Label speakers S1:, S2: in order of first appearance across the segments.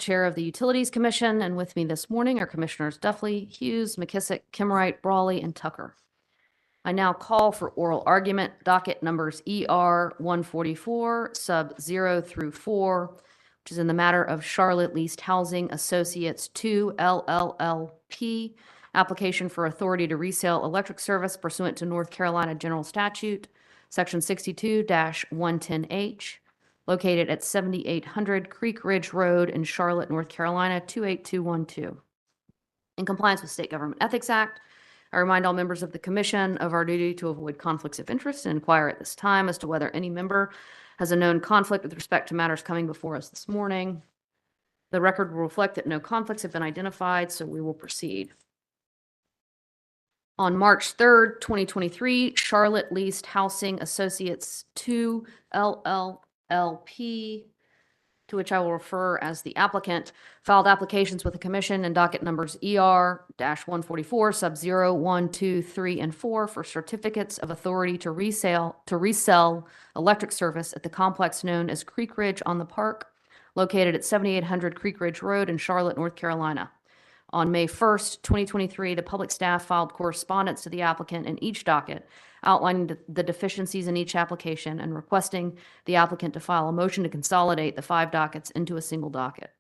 S1: Chair of the Utilities Commission, and with me this morning are Commissioners Duffley, Hughes, McKissick, Kimwright, Brawley, and Tucker. I now call for oral argument, docket numbers ER-144, sub 0 through 4, which is in the matter of Charlotte Leased Housing Associates 2 LLLP, application for authority to resell electric service pursuant to North Carolina General Statute, Section 62-110H, located at 7800 Creek Ridge Road in Charlotte, North Carolina, 28212. In compliance with State Government Ethics Act, I remind all members of the Commission of our duty to avoid conflicts of interest and inquire at this time as to whether any member has a known conflict with respect to matters coming before us this morning. The record will reflect that no conflicts have been identified, so we will proceed. On March 3rd, 2023, Charlotte Leased Housing Associates 2 LLLP, to which I will refer as the applicant, filed applications with the Commission and docket numbers ER-144, sub 0, 1, 2, 3, and 4 for certificates of authority to resell electric service at the complex known as Creek Ridge on the Park, located at 7800 Creek Ridge Road in Charlotte, North Carolina. On May 1st, 2023, the public staff filed correspondence to the applicant in each docket, outlining the deficiencies in each application and requesting the applicant to file a motion to consolidate the 5 dockets into a single docket.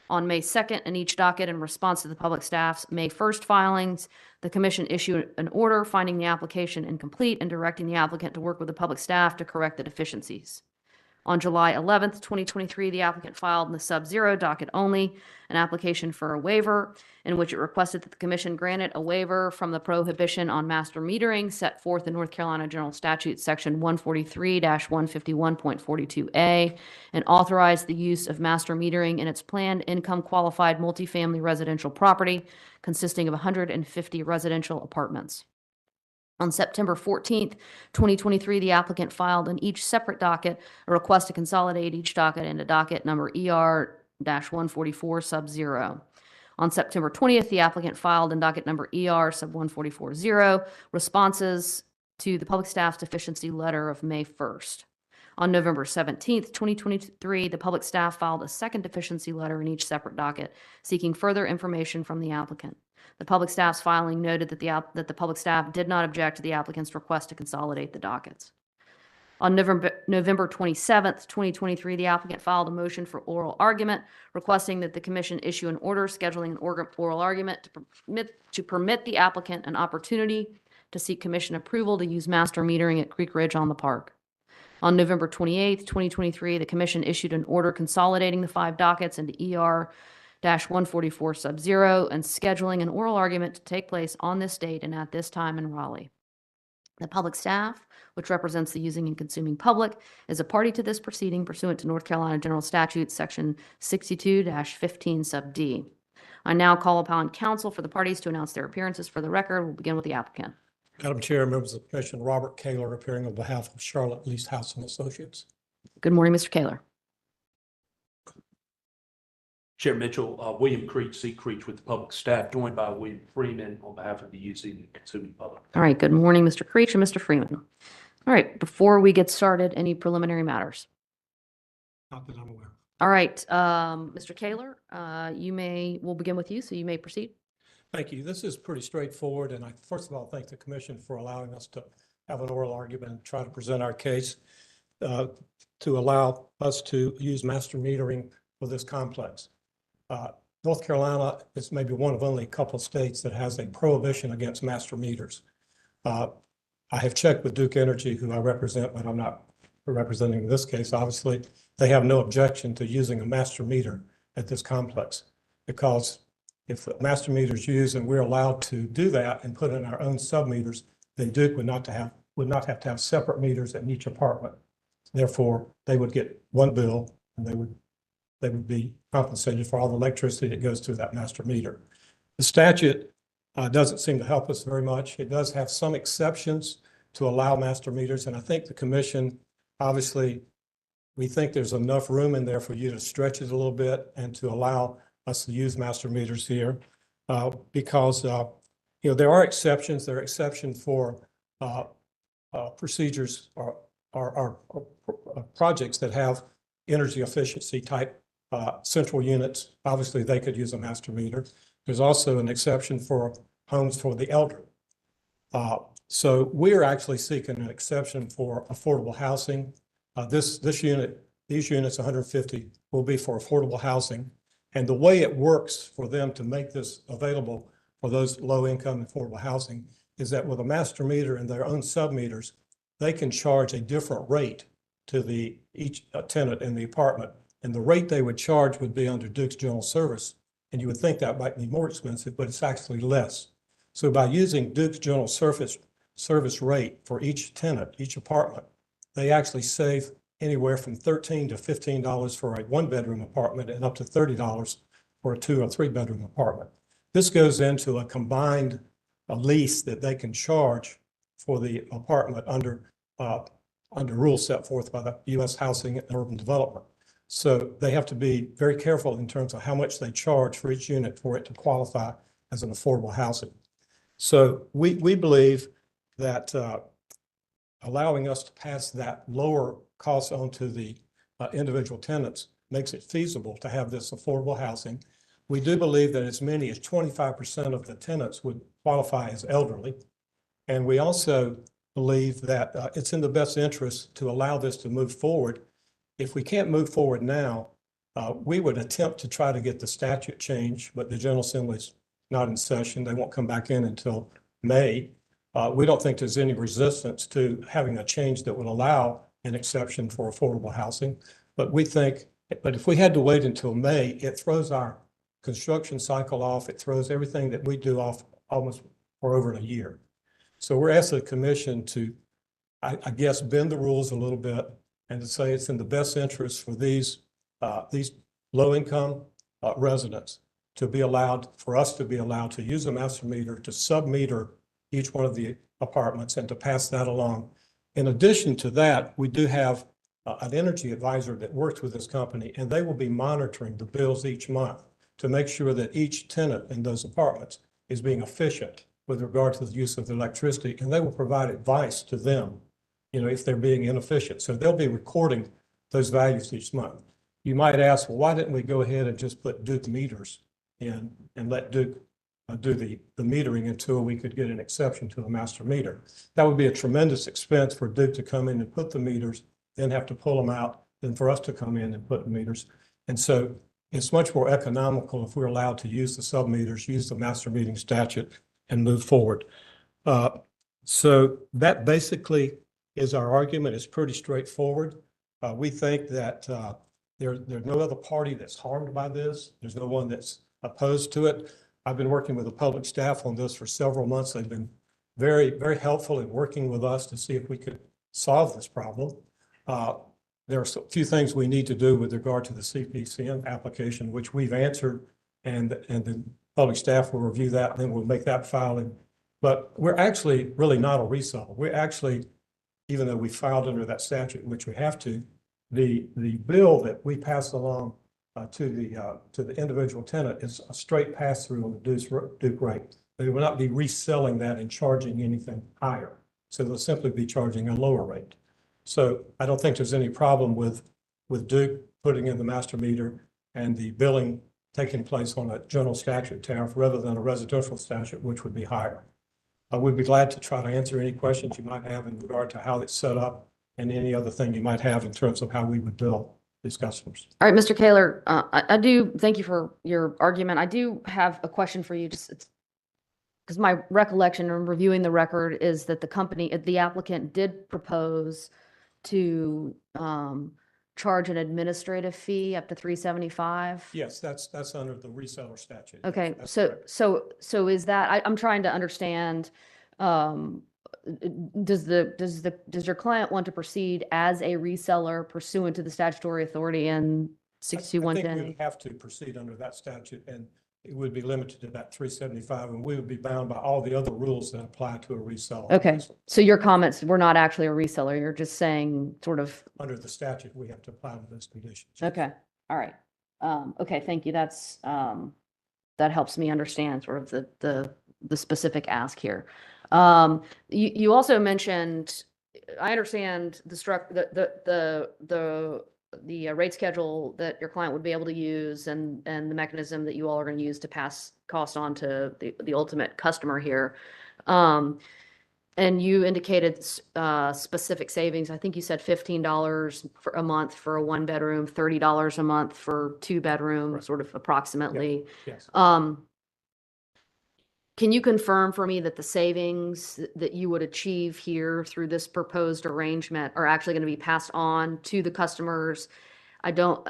S1: On May 2nd, in each docket, in response to the public staff's May 1st filings, the Commission issued an order finding the application incomplete and directing the applicant to work with the public staff to correct the deficiencies. On July 11th, 2023, the applicant filed in the sub-0 docket only an application for a waiver in which it requested that the Commission granted a waiver from the prohibition on master metering set forth in North Carolina General Statute Section 143-151.42a and authorize the use of master metering in its planned income qualified multifamily residential property consisting of 150 residential apartments. On September 14th, 2023, the applicant filed in each separate docket a request to consolidate each docket into docket number ER-144 sub 0. On September 20th, the applicant filed in docket number ER sub 144-0 responses to the public staff's deficiency letter of May 1st. On November 17th, 2023, the public staff filed a second deficiency letter in each separate docket seeking further information from the applicant. The public staff's filing noted that the public staff did not object to the applicant's request to consolidate the dockets. On November 27th, 2023, the applicant filed a motion for oral argument requesting that the Commission issue an order scheduling an oral argument to permit the applicant an opportunity to seek Commission approval to use master metering at Creek Ridge on the Park. On November 28th, 2023, the Commission issued an order consolidating the 5 dockets into ER-144 sub 0 and scheduling an oral argument to take place on this date and at this time in Raleigh. The public staff, which represents the using and consuming public, is a party to this proceeding pursuant to North Carolina General Statute Section 62-15 sub D. I now call upon counsel for the parties to announce their appearances for the record. We'll begin with the applicant.
S2: Madam Chair, members of the Commission, Robert Kaler appearing on behalf of Charlotte Leased Housing Associates.
S1: Good morning, Mr. Kaler.
S3: Chair Mitchell, William Creech, C. Creech with the public staff, joined by William Freeman on behalf of the using and consuming public.
S1: All right, good morning, Mr. Creech and Mr. Freeman. All right, before we get started, any preliminary matters?
S2: Not that I'm aware.
S1: All right, Mr. Kaler, we'll begin with you, so you may proceed.
S2: Thank you. This is pretty straightforward, and I first of all thank the Commission for allowing us to have an oral argument and try to present our case to allow us to use master metering for this complex. North Carolina is maybe one of only a couple of states that has a prohibition against master meters. I have checked with Duke Energy, who I represent, but I'm not representing this case. Obviously, they have no objection to using a master meter at this complex, because if the master meter is used and we're allowed to do that and put in our own sub-meters, then Duke would not have to have separate meters in each apartment. Therefore, they would get one bill and they would be compensated for all the electricity that goes through that master meter. The statute doesn't seem to help us very much. It does have some exceptions to allow master meters, and I think the Commission, obviously, we think there's enough room in there for you to stretch it a little bit and to allow us to use master meters here, because there are exceptions. There are exceptions for procedures or projects that have energy efficiency type central units, obviously they could use a master meter. There's also an exception for homes for the elderly. So we're actually seeking an exception for affordable housing. These units, 150, will be for affordable housing. And the way it works for them to make this available for those low-income affordable housing is that with a master meter and their own sub-meters, they can charge a different rate to each tenant in the apartment. And the rate they would charge would be under Duke's General Service. And you would think that might be more expensive, but it's actually less. So by using Duke's General Service rate for each tenant, each apartment, they actually save anywhere from $13 to $15 for a one-bedroom apartment and up to $30 for a 2 or 3 bedroom apartment. This goes into a combined lease that they can charge for the apartment under rules set forth by the U.S. Housing and Urban Development. So they have to be very careful in terms of how much they charge for each unit for it to qualify as an affordable housing. So we believe that allowing us to pass that lower cost on to the individual tenants makes it feasible to have this affordable housing. We do believe that as many as 25% of the tenants would qualify as elderly. And we also believe that it's in the best interest to allow this to move forward. If we can't move forward now, we would attempt to try to get the statute changed, but the General Assembly's not in session. They won't come back in until May. We don't think there's any resistance to having a change that would allow an exception for affordable housing. But if we had to wait until May, it throws our construction cycle off. It throws everything that we do off almost for over a year. So we're asking the commission to, I guess, bend the rules a little bit and to say it's in the best interest for these low-income residents for us to be allowed to use a master meter to sub-meter each one of the apartments and to pass that along. In addition to that, we do have an energy advisor that works with this company, and they will be monitoring the bills each month to make sure that each tenant in those apartments is being efficient with regard to the use of the electricity, and they will provide advice to them, if they're being inefficient. So they'll be recording those values each month. You might ask, well, why didn't we go ahead and just put Duke meters in and let Duke do the metering until we could get an exception to the master meter? That would be a tremendous expense for Duke to come in and put the meters, then have to pull them out, then for us to come in and put the meters. And so it's much more economical if we're allowed to use the sub-meters, use the master metering statute, and move forward. So that basically is our argument. It's pretty straightforward. We think that there's no other party that's harmed by this. There's no one that's opposed to it. I've been working with the public staff on this for several months. They've been very, very helpful in working with us to see if we could solve this problem. There are a few things we need to do with regard to the CPCN application, which we've answered, and the public staff will review that, and then we'll make that filing. But we're actually really not a reseller. We're actually, even though we filed under that statute, which we have to, the bill that we pass along to the individual tenant is a straight pass through on the Duke rate. They will not be reselling that and charging anything higher. So they'll simply be charging a lower rate. So I don't think there's any problem with Duke putting in the master meter and the billing taking place on a general statute tariff rather than a residential statute, which would be higher. We'd be glad to try to answer any questions you might have in regard to how it's set up and any other thing you might have in terms of how we would bill these customers.
S1: All right, Mr. Kaler, I do thank you for your argument. I do have a question for you, just because my recollection in reviewing the record is that the applicant did propose to charge an administrative fee up to $375.
S2: Yes, that's under the reseller statute.
S1: Okay,
S2: That's
S1: so
S2: correct.
S1: so is that I'm trying to understand, does your client want to proceed as a reseller pursuant to the statutory authority in
S2: I think
S1: 62110?
S2: we have to proceed under that statute, and it would be limited to that 375, and we would be bound by all the other rules that apply to a reseller.
S1: Okay, so your comments were not actually a reseller. You're just saying sort of,
S2: Under the statute, we have to apply to those conditions.
S1: okay, all right. Okay, thank you. That's, that helps me understand sort of the specific ask here. You also mentioned, I understand the rate schedule that your client would be able to use and the mechanism that you all are going to use to pass cost on to the ultimate customer here. And you indicated specific savings. I think you said $15 for a month for a 1-bedroom, $30 a month for 2-bedroom,
S2: Right.
S1: sort of approximately.
S2: Yes.
S1: Can you confirm for me that the savings that you would achieve here through this proposed arrangement are actually going to be passed on to the customers? I don't,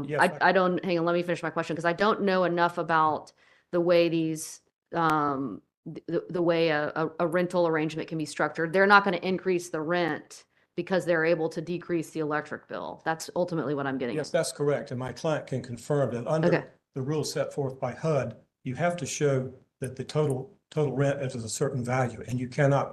S2: Yes,
S1: I don't, hang on, let me finish my question, because I don't know enough about the way these, the way a rental arrangement can be structured. They're not going to increase the rent because they're able to decrease the electric bill. That's ultimately what I'm getting
S2: Yes,
S1: at.
S2: that's correct. And my client can confirm that under
S1: Okay.
S2: the rules set forth by HUD, you have to show that the total rent is a certain value, and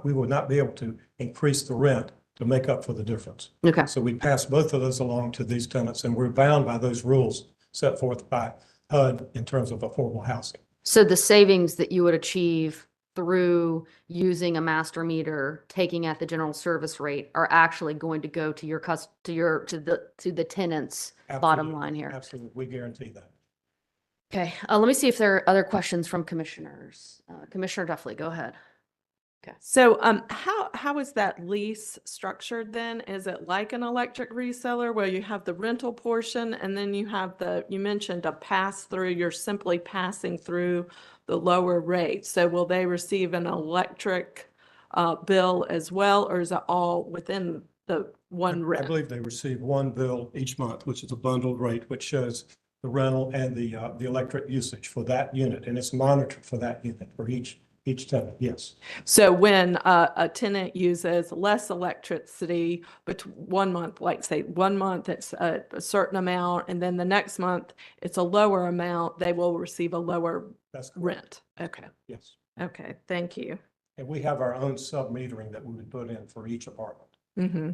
S2: we will not be able to increase the rent to make up for the difference.
S1: Okay.
S2: So we pass both of those along to these tenants, and we're bound by those rules set forth by HUD in terms of affordable housing.
S1: So the savings that you would achieve through using a master meter, taking at the general service rate, are actually going to go to to the tenant's bottom
S2: Absolutely.
S1: line here.
S2: Absolutely, we guarantee that.
S1: Okay, let me see if there are other questions from commissioners. Commissioner Duffley, go ahead.
S4: So, how is that lease structured then? Is it like an electric reseller where you have the rental portion and then you have you mentioned a pass through, you're simply passing through the lower rate. So will they receive an electric bill as well, or is it all within the one
S2: I
S4: rent?
S2: believe they receive one bill each month, which is a bundled rate, which shows the rental and the electric usage for that unit, and it's monitored for that unit for each tenant, yes.
S4: So when a tenant uses less electricity, but 1 month, like say 1 month, it's a certain amount, and then the next month it's a lower amount, they will receive a lower
S2: That's correct.
S4: rent. Okay.
S2: Yes.
S4: Okay. Thank you.
S2: And we have our own sub-metering that we would put in for each apartment
S4: Mm-hmm.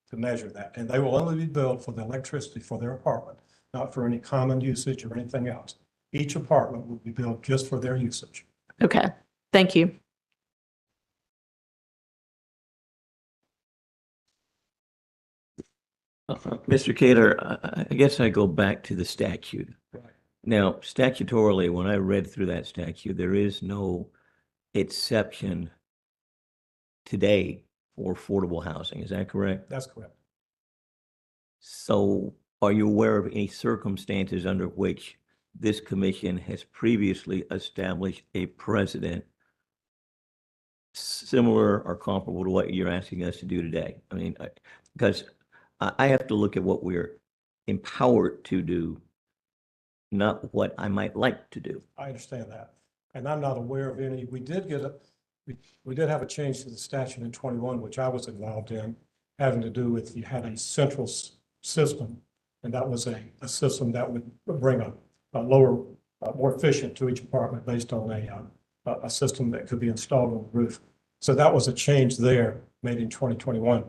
S2: to measure that. And they will only be billed for the electricity for their apartment, not for any common usage or anything else. Each apartment will be billed just for their usage.
S4: Okay. Thank you.
S5: Mr. Kaler, I guess I go back to the statute.
S2: Right.
S5: Now, statutorily, when I read through that statute, there is no exception today for affordable housing. Is that correct?
S2: That's correct.
S5: So are you aware of any circumstances under which this commission has previously established a precedent similar or comparable to what you're asking us to do today? I mean, because I have to look at what we're empowered to do, not what I might like to do.
S2: I understand that. And I'm not aware of any. We did have a change to the statute in 21, which I was involved in, having to do with you had a central system, and that was a system that would bring a lower, more efficient to each apartment based on a system that could be installed on the roof. So that was a change there made in 2021.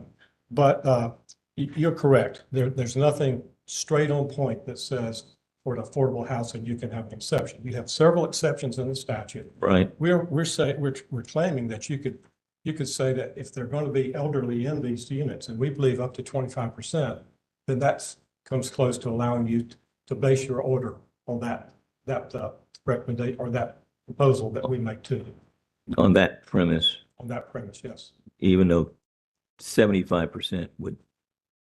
S2: But you're correct. There's nothing straight on point that says for an affordable housing, you can have an exception. You have several exceptions in the statute.
S5: Right.
S2: We're claiming that you could say that if they're going to be elderly in these units, and we believe up to 25%, then that comes close to allowing you to base your order on that recommendation or that proposal that we make to you.
S5: On that premise,
S2: On that premise, yes.
S5: even though 75% would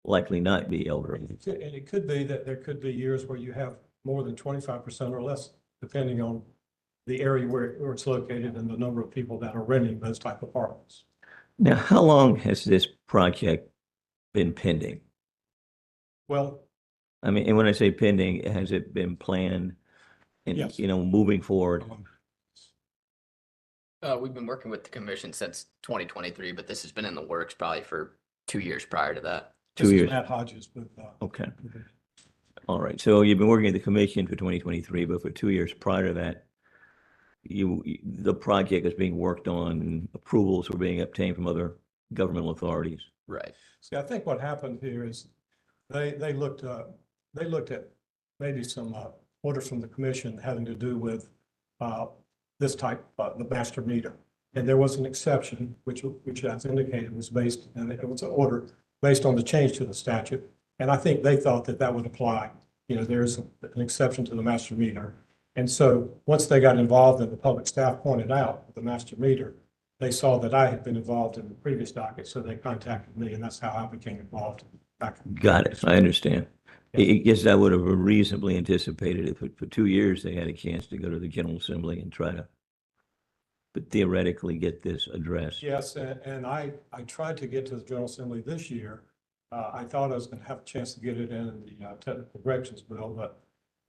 S5: likely not be elderly.
S2: And it could be that there could be years where you have more than 25% or less, depending on the area where it's located and the number of people that are renting those type of apartments.
S5: Now, how long has this project been pending?
S2: Well,
S5: I mean, and when I say pending, has it been planned and,
S2: Yes.
S5: Moving forward?
S6: We've been working with the commission since 2023, but this has been in the works probably for 2 years prior to that.
S5: 2
S2: this is
S5: years.
S2: Matt Hodges with,
S5: Okay. All right. So you've been working at the commission for 2023, but for 2 years prior to that, the project is being worked on and approvals were being obtained from other governmental authorities.
S6: Right.
S2: see, I think what happened here is they looked at maybe some orders from the commission having to do with this type, the master meter. And there was an exception, which as indicated was based, and it was an order based on the change to the statute. And I think they thought that that would apply. You know, there's an exception to the master meter. And so once they got involved and the public staff pointed out the master meter, they saw that I had been involved in the previous docket, so they contacted me, and that's how I became involved back.
S5: Got it. I understand.
S2: Yeah.
S5: I guess I would have reasonably anticipated if for 2 years they had a chance to go to the General Assembly and try to, but theoretically get this addressed.
S2: Yes, and I tried to get to the General Assembly this year. I thought I was going to have a chance to get it in the technical corrections bill, but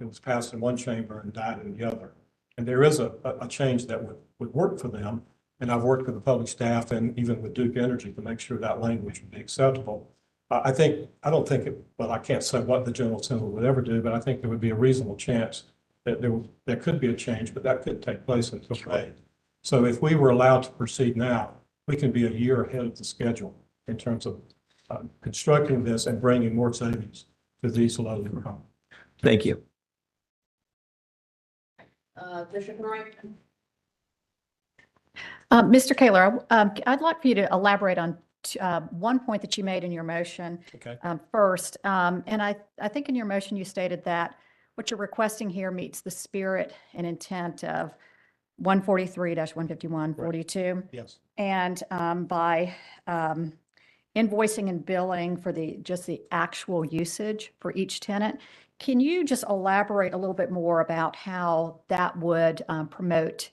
S2: it was passed in one chamber and died in the other. And there is a change that would work for them. And I've worked with the public staff and even with Duke Energy to make sure that language would be acceptable. I don't think it, well, I can't say what the General Assembly would ever do, but I think there would be a reasonable chance that there could be a change, but that couldn't take place until May. So if we were allowed to proceed now, we can be a year ahead of the schedule in terms of constructing this and bringing more savings to these low income.
S5: Thank you.
S1: Bishop Murray?
S7: Mr. Kaler, I'd like for you to elaborate on one point that you made in your motion
S2: Okay.
S7: first. And I think in your motion you stated that what you're requesting here meets the spirit and intent of 143-151-42.
S2: Yes.
S7: And by invoicing and billing for just the actual usage for each tenant, can you just elaborate a little bit more about how that would promote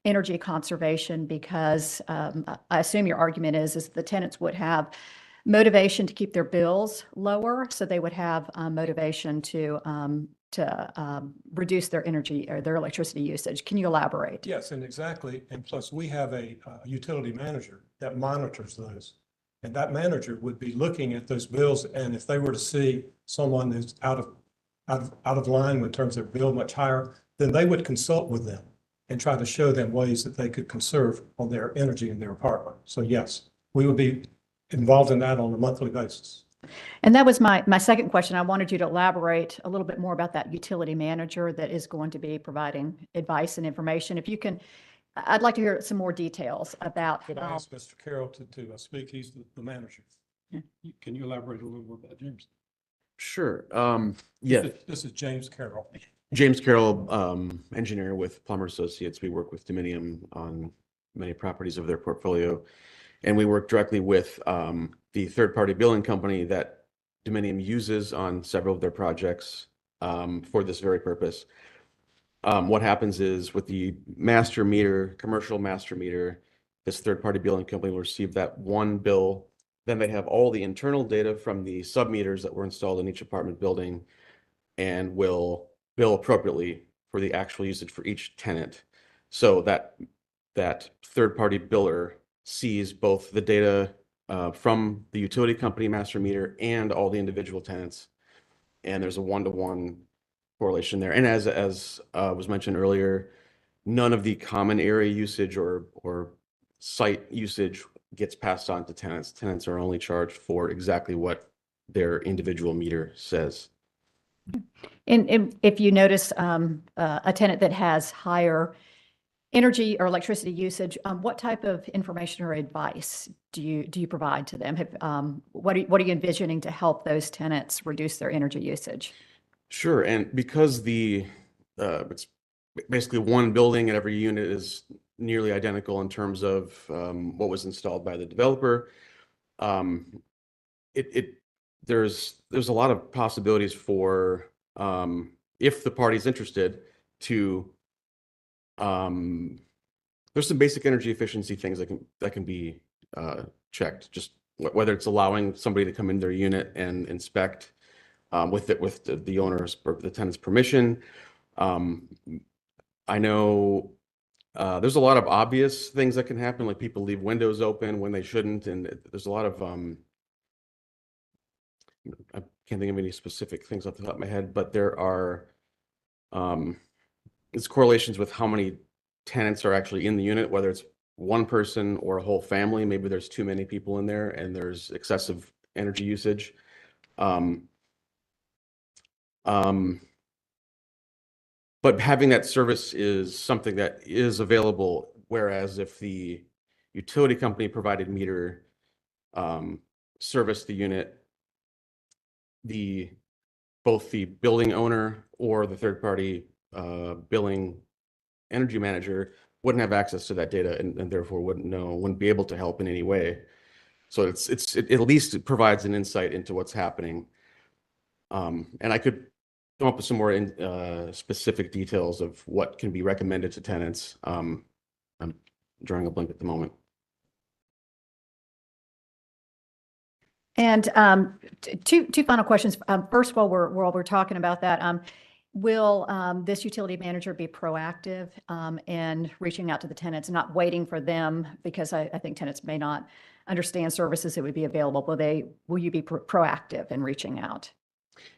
S7: energy conservation? Because I assume your argument is the tenants would have motivation to keep their bills lower, so they would have motivation to reduce their energy or their electricity usage. Can you elaborate?
S2: Yes, and exactly. And plus, we have a utility manager that monitors those. And that manager would be looking at those bills, and if they were to see someone who's out of line in terms of their bill much higher, then they would consult with them and try to show them ways that they could conserve on their energy in their apartment. So yes, we would be involved in that on a monthly basis.
S7: And that was my second question. I wanted you to elaborate a little bit more about that utility manager that is going to be providing advice and information. If you can, I'd like to hear some more details about
S2: Could I
S7: how.
S2: ask Mr. Carroll to speak? He's the manager. Can you elaborate a little more about James?
S8: Sure. Yeah,
S2: This is James Carroll.
S8: James Carroll, engineer with Plummer Associates. We work with Dominium on many properties of their portfolio. And we work directly with the third-party billing company that Dominium uses on several of their projects for this very purpose. What happens is with the master meter, commercial master meter, this third-party billing company will receive that one bill. Then they have all the internal data from the sub-meters that were installed in each apartment building and will bill appropriately for the actual usage for each tenant. So that third-party biller sees both the data from the utility company master meter and all the individual tenants. And there's a one-to-one correlation there. And as was mentioned earlier, none of the common area usage or site usage gets passed on to tenants. Tenants are only charged for exactly what their individual meter says.
S7: And if you notice a tenant that has higher energy or electricity usage, what type of information or advice do you provide to them? What are you envisioning to help those tenants reduce their energy usage?
S8: Sure, and because it's basically one building and every unit is nearly identical in terms of what was installed by the developer, there's a lot of possibilities for if the party's interested to there's some basic energy efficiency things that can be checked, just whether it's allowing somebody to come in their unit and inspect with the owner's or the tenant's permission. I know there's a lot of obvious things that can happen, like people leave windows open when they shouldn't, and there's a lot of I can't think of any specific things off the top of my head, but there are it's correlations with how many tenants are actually in the unit, whether it's one person or a whole family. Maybe there's too many people in there and there's excessive energy usage. But having that service is something that is available, whereas if the utility company provided meter service the unit, both the building owner or the third party billing energy manager wouldn't have access to that data and therefore wouldn't be able to help in any way. So it at least provides an insight into what's happening. And I could come up with some more specific details of what can be recommended to tenants. I'm drawing a blank at the moment.
S7: And two final questions. First, while we're talking about that, will this utility manager be proactive in reaching out to the tenants, not waiting for them? Because I think tenants may not understand services that would be available. Will you be proactive in reaching out?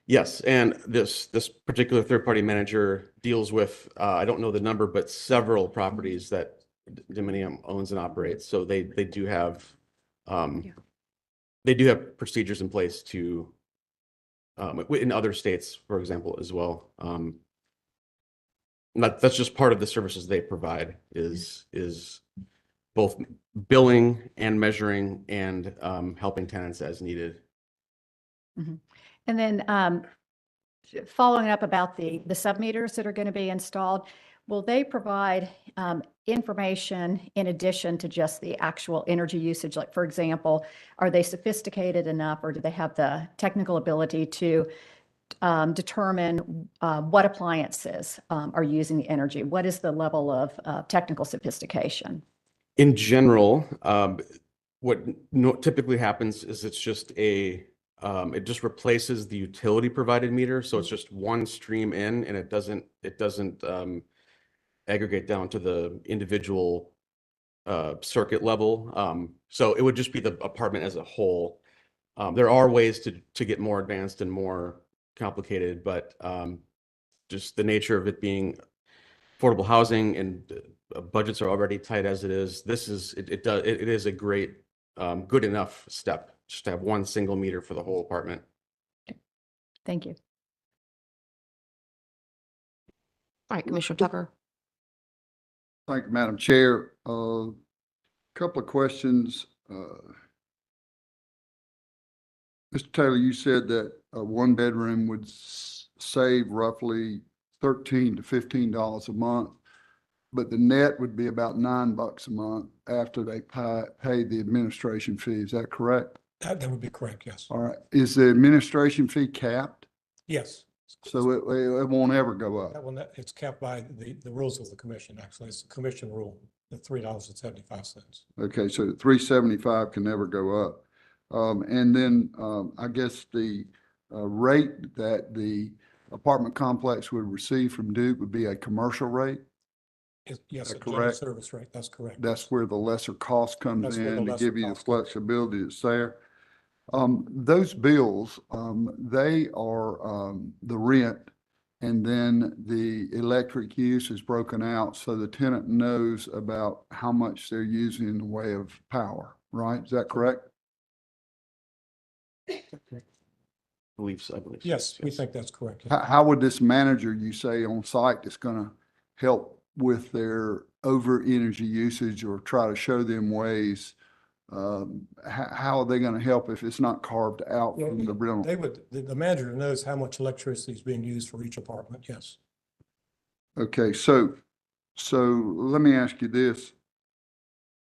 S8: Yes, and this particular third-party manager deals with, I don't know the number, but several properties that Dominium owns and operates. So they do have they do have procedures in place to in other states, for example, as well. That's just part of the services they provide is both billing and measuring and helping tenants as needed.
S7: Mm-hmm. And then following up about the sub-meters that are going to be installed, will they provide information in addition to just the actual energy usage? Like, for example, are they sophisticated enough, or do they have the technical ability to determine what appliances are using the energy? What is the level of technical sophistication?
S8: In general, what typically happens is it's just it just replaces the utility provided meter. So it's just one stream in, and it doesn't aggregate down to the individual circuit level. So it would just be the apartment as a whole. There are ways to get more advanced and more complicated, but just the nature of it being affordable housing and budgets are already tight as it is. It is a great good enough step just to have one single meter for the whole apartment.
S7: Thank you.
S1: All right, Commissioner Tucker.
S9: Thank you, Madam Chair. Couple of questions. Mr. Taylor, you said that a one bedroom would save roughly $13 to $15 a month, but the net would be about $9 a month after they pay the administration fee. Is that correct?
S2: That would be correct, yes.
S9: All right. Is the administration fee capped?
S2: Yes.
S9: So it won't ever go up?
S2: That one, it's capped by the rules of the commission, actually. It's the commission rule, the $3.75.
S9: Okay, so the 375 can never go up. And then I guess the rate that the apartment complex would receive from Duke would be a commercial rate?
S2: Yes, a general
S9: correct?
S2: service rate, that's correct.
S9: That's where the lesser cost comes
S2: That's where the
S9: in to
S2: lesser
S9: give you the
S2: cost comes in.
S9: flexibility that's there. Those bills, they are the rent, and then the electric use is broken out so the tenant knows about how much they're using in the way of power, right? Is that correct?
S8: I believe so.
S2: Yes, we think that's correct. yes.
S9: How would this manager, you say, on site that's going to help with their over energy usage or try to show them ways? How are they going to help if it's not carved out
S2: Well,
S9: from the rental?
S2: the manager knows how much electricity is being used for each apartment, yes.
S9: Okay, so let me ask you this.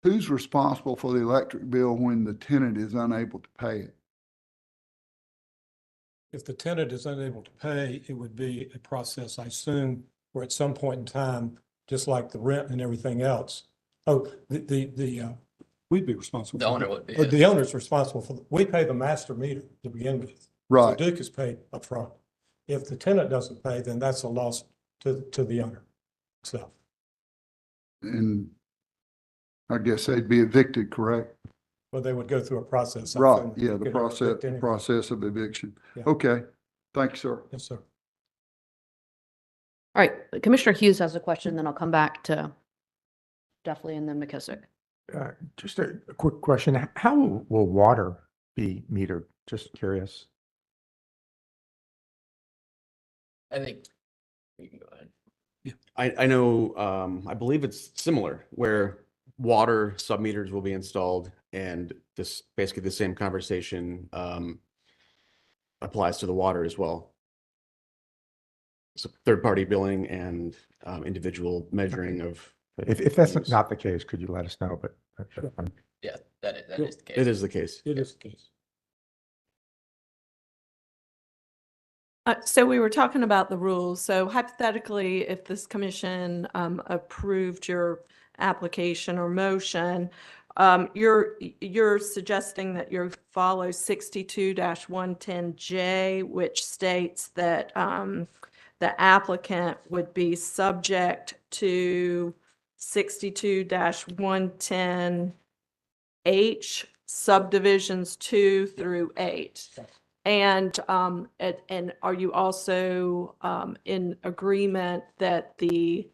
S9: Who's responsible for the electric bill when the tenant is unable to pay it?
S2: If the tenant is unable to pay, it would be a process, I assume, where at some point in time, just like the rent and everything else. Oh, we'd be responsible.
S6: The owner would be.
S2: The owner's responsible for, we pay the master meter to begin with. So
S9: Right.
S2: Duke is paid upfront. If the tenant doesn't pay, then that's a loss to the owner itself.
S9: And I guess they'd be evicted, correct?
S2: Well, they would go through a process. I
S9: Right,
S2: assume.
S9: yeah, the
S2: Could
S9: process,
S2: evict anyone.
S9: process of eviction.
S2: Yeah.
S9: Okay, thank you, sir.
S2: Yes, sir.
S1: All right, Commissioner Hughes has a question, then I'll come back to Deffley and then McKissick.
S10: Just a quick question. How will water be metered? Just curious.
S6: I think you can go ahead.
S8: I know, I believe it's similar where water sub-meters will be installed and this basically the same conversation. applies to the water as well. So third-party billing and individual measuring of.
S10: If that's
S8: use.
S10: not the case, could you let us know? But
S6: Yeah, that is the case.
S8: It is the case.
S2: It is the case.
S4: So we were talking about the rules. So hypothetically, if this commission approved your application or motion, you're suggesting that you follow 62-110J, which states that the applicant would be subject to 62-110H subdivisions 2 through 8. And are you also in agreement that the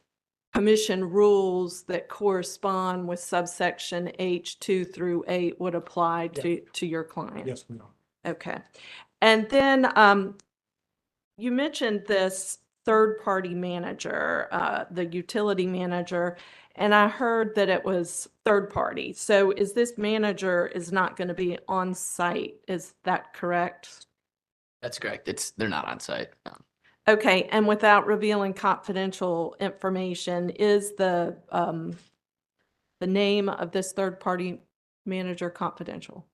S4: commission rules that correspond with subsection H 2 through 8 would apply to your client?
S2: Yes, we are.
S4: Okay. And then you mentioned this third-party manager, the utility manager, and I heard that it was third-party. So is this manager is not going to be on site? Is that correct?
S6: That's correct. They're not on site. No.
S4: Okay, and without revealing confidential information, is the name of this third-party manager confidential?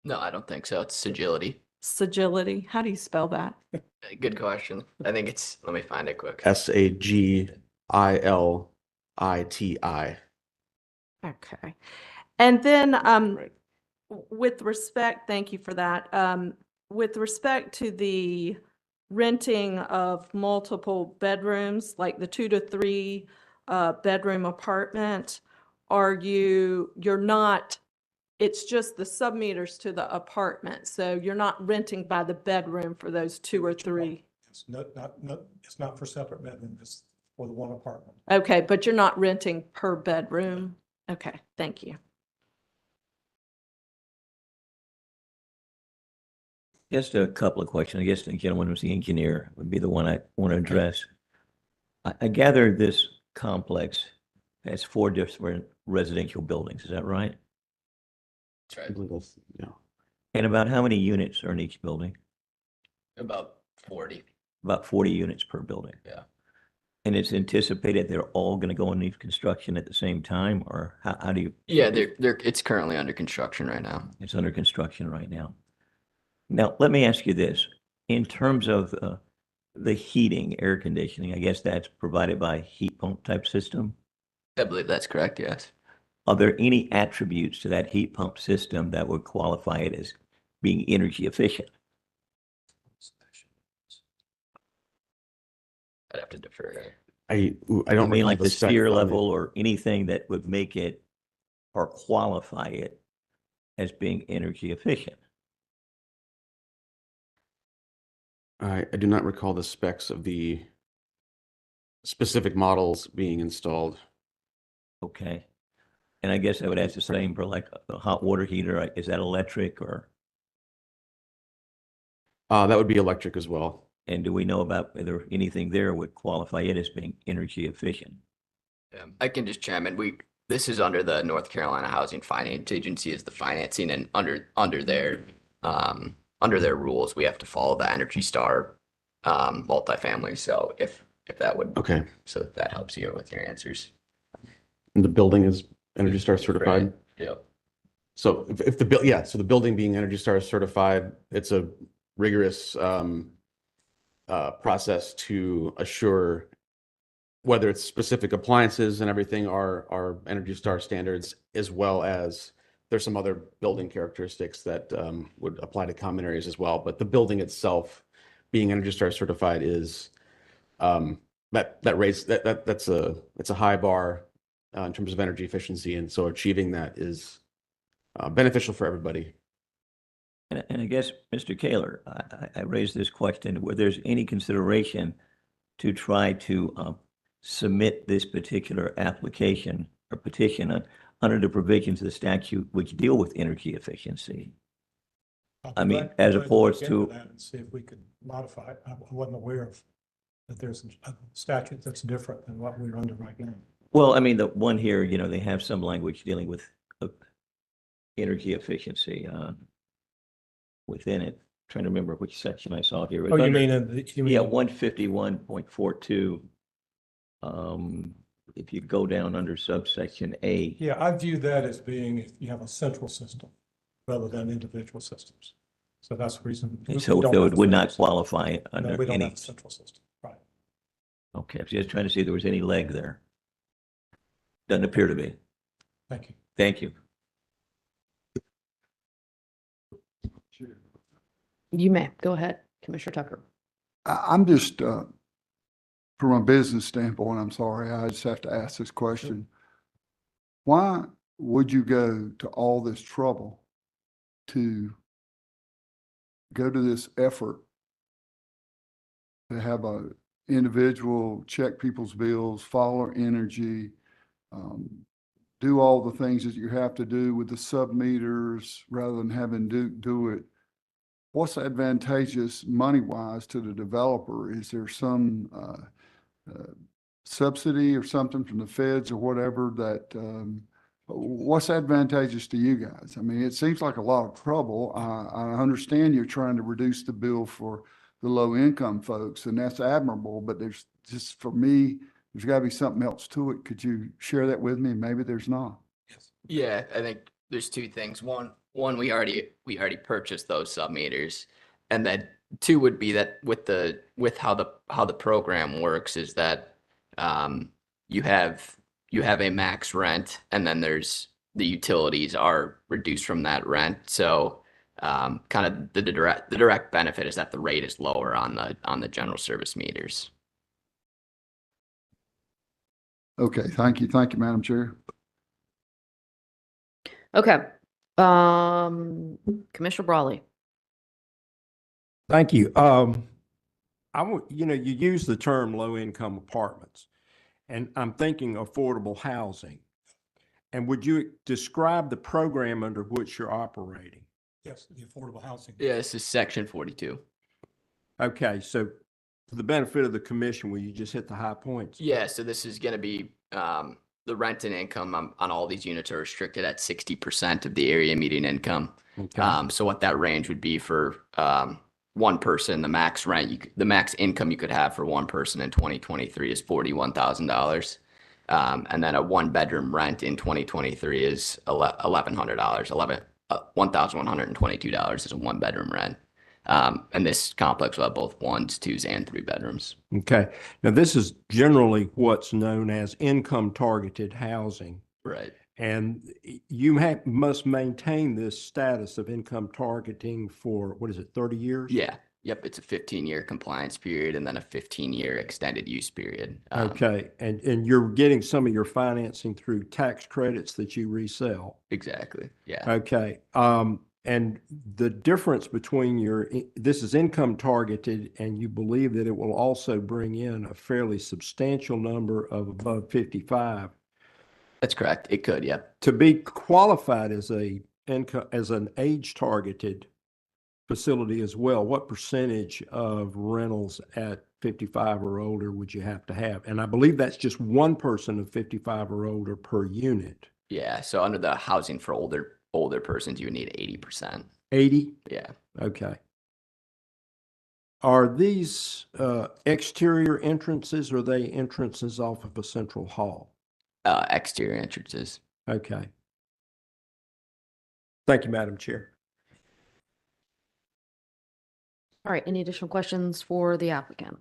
S6: No, I don't think so. It's Sagility.
S4: Sagility, how do you spell that?
S6: Good question. I think it's, let me find it quick.
S8: SAGILITI.
S4: Okay. And then
S8: Right.
S4: with respect, thank you for that. With respect to the renting of multiple bedrooms, like the 2 to 3 bedroom apartment, you're not, it's just the submeters to the apartment. So you're not renting by the bedroom for those 2 or 3.
S2: It's it's not for separate bedrooms, it's for the one apartment.
S4: Okay, but you're not renting per bedroom. Okay, thank you.
S5: Just a couple of questions. I guess the gentleman who's the engineer would be the one I want to address. I gather this complex has 4 different residential buildings. Is that right?
S6: That's
S8: I
S6: right.
S8: believe that's, yeah.
S5: And about how many units are in each building?
S6: About 40.
S5: About 40 units per building.
S6: Yeah.
S5: And it's anticipated they're all going to go into construction at the same time, or how do you?
S6: Yeah, it's currently under construction right now.
S5: It's under construction right now. Now, let me ask you this. In terms of the heating, air conditioning, I guess that's provided by heat pump type system.
S6: I believe that's correct, yes.
S5: Are there any attributes to that heat pump system that would qualify it as being energy efficient?
S6: I'd have to defer.
S8: I don't
S5: I mean,
S8: recall
S5: like the
S8: specs
S5: SEER
S8: on it.
S5: level or anything that would make it or qualify it as being energy efficient?
S8: I do not recall the specs of the specific models being installed.
S5: Okay. And I guess I would ask the same for like a hot water heater. Is that electric or,
S8: That would be electric as well.
S5: and do we know about whether anything there would qualify it as being energy efficient?
S6: I can just chime in. This is under the North Carolina Housing Finance Agency is the financing, and under their rules, we have to follow the Energy Star multifamily. So if that would,
S8: Okay.
S6: so if that helps you with your answers.
S8: And the building is Energy Star certified?
S6: Yep.
S8: So if the so the building being Energy Star certified, it's a rigorous process to assure whether it's specific appliances and everything are Energy Star standards, as well as there's some other building characteristics that would apply to common areas as well. But the building itself being Energy Star certified is that's a high bar in terms of energy efficiency, and so achieving that is beneficial for everybody.
S5: And I guess, Mr. Kaler, I raised this question, where there's any consideration to try to submit this particular application or petition under the provisions of the statute which deal with energy efficiency. I mean, as opposed to.
S2: That and see if we could modify it. I wasn't aware of that there's a statute that's different than what we're under right now.
S5: Well, I mean, the one here, they have some language dealing with energy efficiency within it. Trying to remember which section I saw here. It was
S2: Oh, you
S5: under-
S2: mean,
S5: Yeah, 151.42. If you go down under subsection A.
S2: Yeah, I view that as being if you have a central system rather than individual systems. So that's the reason. we
S5: So
S2: don't
S5: so
S2: have
S5: it
S2: a
S5: would
S2: central
S5: not
S2: system.
S5: qualify
S2: No,
S5: under
S2: we don't
S5: any.
S2: have a central system, right?
S5: Okay, I was just trying to see if there was any leg there. Doesn't appear to be.
S2: Thank you.
S5: Thank you.
S1: You may. Go ahead, Commissioner Tucker.
S9: I'm just, from a business standpoint, I'm sorry, I just have to ask this question. Why would you go to all this trouble to go to this effort to have a individual check people's bills, follow energy, do all the things that you have to do with the sub meters rather than having do it? What's advantageous money-wise to the developer? Is there some subsidy or something from the feds or whatever that, what's advantageous to you guys? I mean, it seems like a lot of trouble. I understand you're trying to reduce the bill for the low-income folks, and that's admirable, but there's just, for me, there's got to be something else to it. Could you share that with me? Maybe there's not.
S6: Yeah, I think there's two things. One, we already purchased those sub meters, and then two would be that with how the program works is that you have a max rent, and then there's the utilities are reduced from that rent. So kind of the direct benefit is that the rate is lower on the general service meters.
S9: Okay, thank you. Thank you, Madam Chair.
S1: Okay. Commissioner Brawley.
S11: Thank you. You use the term low-income apartments, and I'm thinking affordable housing. And would you describe the program under which you're operating?
S2: Yes, the affordable housing.
S6: Yeah, this is section 42.
S11: Okay, so for the benefit of the commission, will you just hit the high points?
S6: Yeah, so this is going to be the rent and income on all these units are restricted at 60% of the area median income.
S11: Okay.
S6: So what that range would be for one person, the max rent, the max income you could have for one person in 2023 is $41,000. And then a one bedroom rent in 2023 is $1,100. $1,122 is a one bedroom rent. And this complex will have both ones, twos, and three bedrooms.
S11: Okay. Now, this is generally what's known as income targeted housing.
S6: Right.
S11: And you must maintain this status of income targeting for, what is it, 30 years?
S6: Yeah. Yep. It's a 15-year compliance period and then a 15-year extended use period.
S11: Okay. And you're getting some of your financing through tax credits that you resell.
S6: Exactly. Yeah.
S11: Okay. And the difference between this is income targeted, and you believe that it will also bring in a fairly substantial number of above 55.
S6: That's correct. It could, yeah.
S11: To be qualified as an age targeted facility as well, what percentage of rentals at 55 or older would you have to have? And I believe that's just one person of 55 or older per unit.
S6: Yeah. So under the housing for older persons, you would need 80%.
S11: 80?
S6: Yeah.
S11: Okay. Are these exterior entrances, or are they entrances off of a central hall?
S6: Exterior entrances.
S11: Okay. Thank you, Madam Chair.
S1: All right. Any additional questions for the applicant?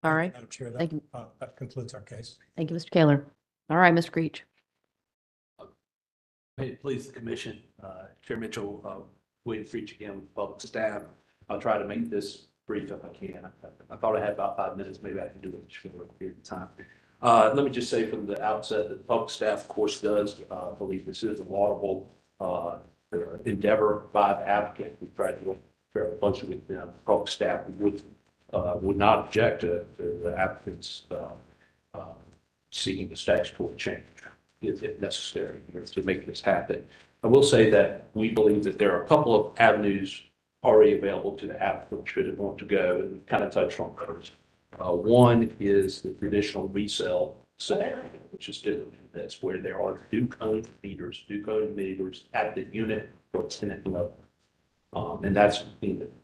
S1: All right.
S2: Madam Chair,
S1: Thank you.
S2: that concludes our case.
S1: Thank you, Mr. Kaler. All right, Mr. Creech.
S3: May it please the commission, Chair Mitchell, William Freach again with public staff. I'll try to make this brief if I can. I thought I had about 5 minutes. Maybe I can do it in a shorter period of time. Let me just say from the outset that the public staff, of course, does believe this is a laudable endeavor by the applicant. We tried to work very closely with them. Public staff would not object to the applicant's seeking the statutory change if necessary to make this happen. I will say that we believe that there are a couple of avenues already available to the applicant should it want to go, and we kind of touched on those. One is the traditional resell scenario, which is different than this, where there are Duke-owned meters at the unit or tenant level. And that's,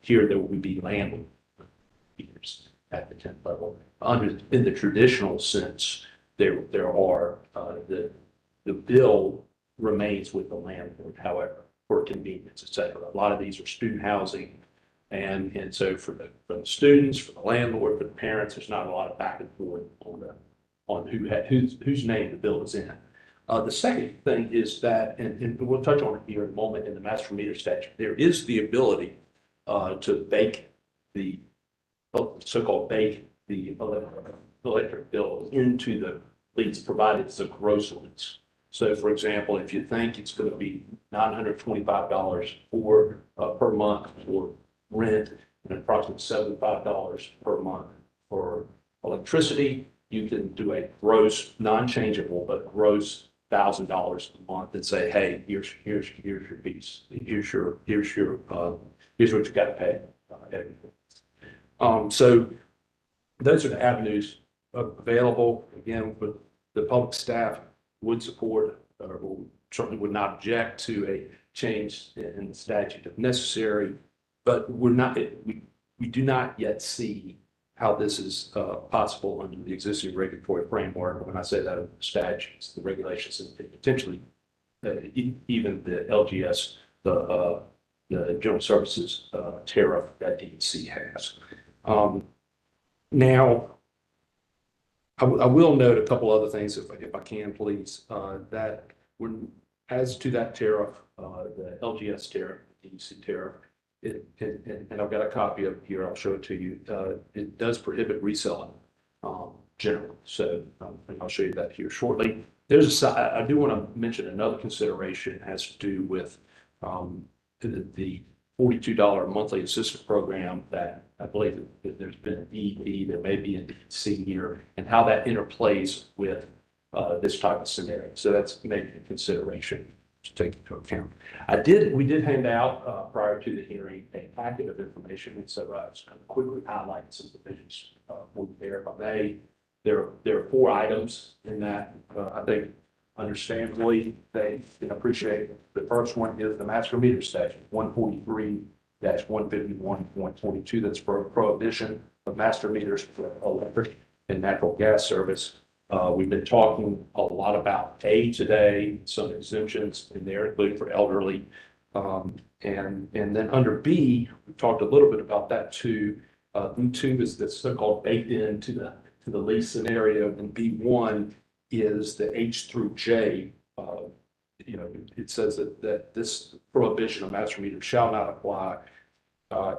S3: here there would be landlord meters at the 10th level. In the traditional sense, there are, the bill remains with the landlord, however, for convenience, et cetera. A lot of these are student housing. And so for the students, for the landlord, for the parents, there's not a lot of back and forth on whose name the bill is in. The second thing is that, and we'll touch on it here in a moment in the master meter statute, there is the ability to bake the so-called bake the electric bill into the lease, provided it's a gross lease. So for example, if you think it's going to be $925 per month for rent and approximately $75 per month for electricity, you can do a gross, non-changeable, but gross $1,000 a month and say, hey, here's your piece. Here's what you got to pay. So those are the avenues available. Again, but the public staff would support or certainly would not object to a change in the statute if necessary, but we do not yet see how this is possible under the existing regulatory framework. When I say that, the statutes, the regulations, and potentially even the LGS, the General Services tariff that DEC has. Now, I will note a couple other things, if I can, please, that as to that tariff, the LGS tariff, DEC tariff, and I've got a copy of it here, I'll show it to you. It does prohibit reselling generally. So I'll show you that here shortly. I do want to mention another consideration has to do with the $42 monthly assistance program that I believe that there's been an ED, there may be an EC here, and how that interplays with this type of scenario. So that's maybe a consideration to take into account. We did hand out prior to the hearing a packet of information, and so I was going to quickly highlight some provisions for you there, if I may. There are 4 items in that. I think understandably they appreciate. The first one is the master meter statute 143-151.22. That's for prohibition of master meters for electric and natural gas service. We've been talking a lot about A today, some exemptions in there, including for elderly. And then under B, we talked a little bit about that too. B2 is the so-called baked into the lease scenario, and B1 is the H through J. It says that this prohibition of master meters shall not apply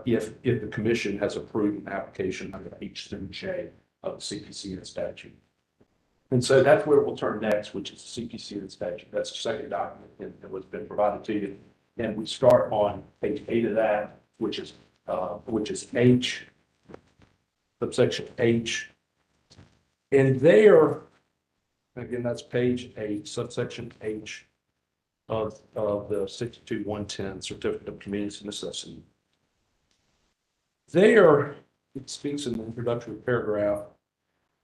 S3: if the commission has approved an application under H through J of the CPC and statute. And so that's where we'll turn next, which is the CPC and statute. That's the second document that was been provided to you. And we start on page 8 of that, which is H, subsection H. And there, again, that's page 8, subsection H of the 62-110 Certificate of Convenience and Necessity. There, it speaks in the introductory paragraph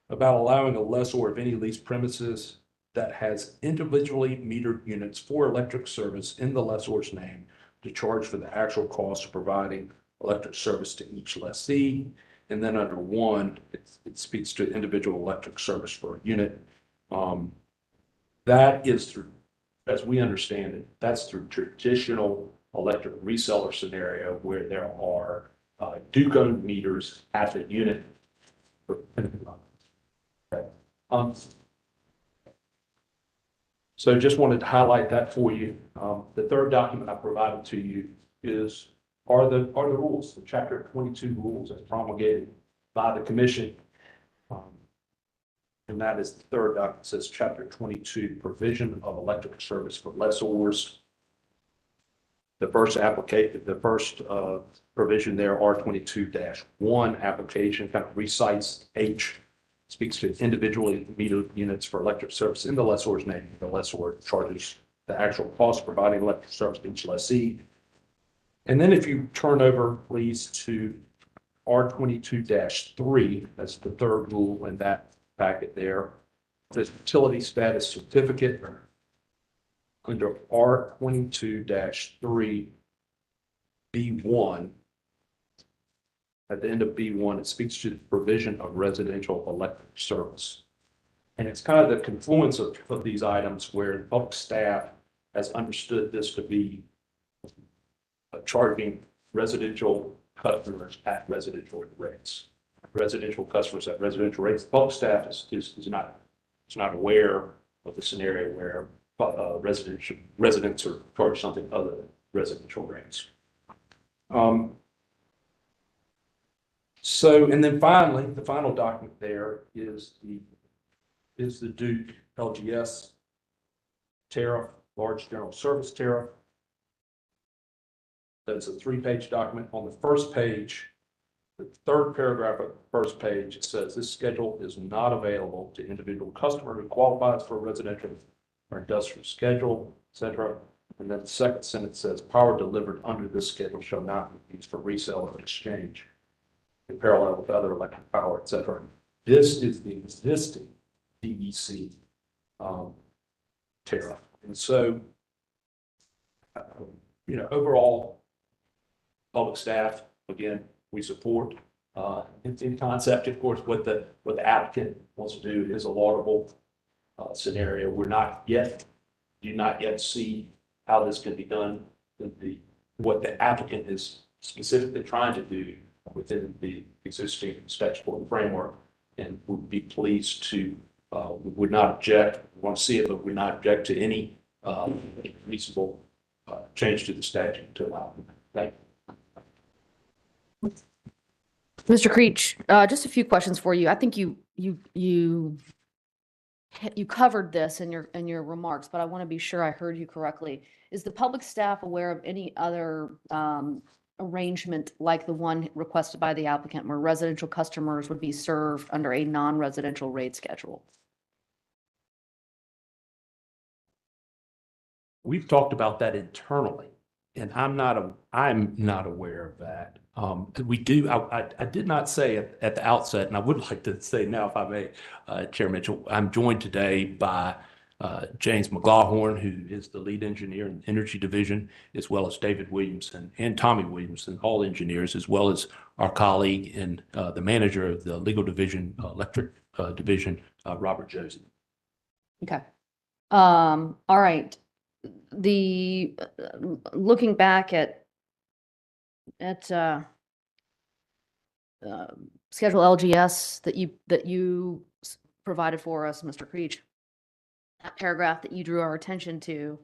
S3: about allowing a lessor of any leased premises that has individually metered units for electric service in the lessor's name to charge for the actual cost of providing electric service to each lessee. And then under 1, it speaks to individual electric service for a unit. That is through, as we understand it, that's through traditional electric reseller scenario where there are Duke-owned meters at the unit. So just wanted to highlight that for you. The third document I provided to you are the rules, the Chapter 22 rules as promulgated by the commission. And that is the third document. It says Chapter 22, provision of electric service for lessors. The first provision there, R22-1 application, kind of recites H, speaks to individually metered units for electric service in the lessor's name. The lessor charges the actual cost of providing electric service to each lessee. And then if you turn over, please, to R22-3, that's the third rule in that packet there. The utility status certificate under R22-3B B1, at the end of B1, it speaks to the provision of residential electric service. And it's kind of the confluence of these items where the public staff has understood this to be charging residential customers at residential rates. Residential customers at residential rates. The public staff is not aware of the scenario where residents are charged something other than residential rates. And then finally, the final document there is the Duke LGS tariff, large general service tariff. That's a 3-page document. On the first page, the third paragraph of the first page, it says this schedule is not available to individual customer who qualifies for a residential or industrial schedule, etc. And then the second sentence says power delivered under this schedule shall not be used for resale or exchange in parallel with other electric power, etc. This is the existing DEC tariff. And so, overall, public staff, again, we support in concept. Of course, what the applicant wants to do is a laudable scenario. Do not yet see how this can be done. What the applicant is specifically trying to do within the existing statutory framework, and would be pleased to, would not object, we want to see it, but would not object to any reasonable change to the statute to allow them. Thank you.
S1: Mr. Creech, just a few questions for you. I think you covered this in your remarks, but I want to be sure I heard you correctly. Is the public staff aware of any other arrangement like the one requested by the applicant where residential customers would be served under a non-residential rate schedule?
S3: We've talked about that internally, and I'm not aware of that. We do. I did not say at the outset, and I would like to say now, if I may, Chair Mitchell, I'm joined today by James McLaughlin, who is the lead engineer in the Energy Division, as well as David Williamson and Tommy Williamson, all engineers, as well as our colleague and the manager of the Legal Division, Electric Division, Robert Josie.
S1: Okay. All right. Looking back at Schedule LGS that you provided for us, Mr. Creech, that paragraph that you drew our attention to,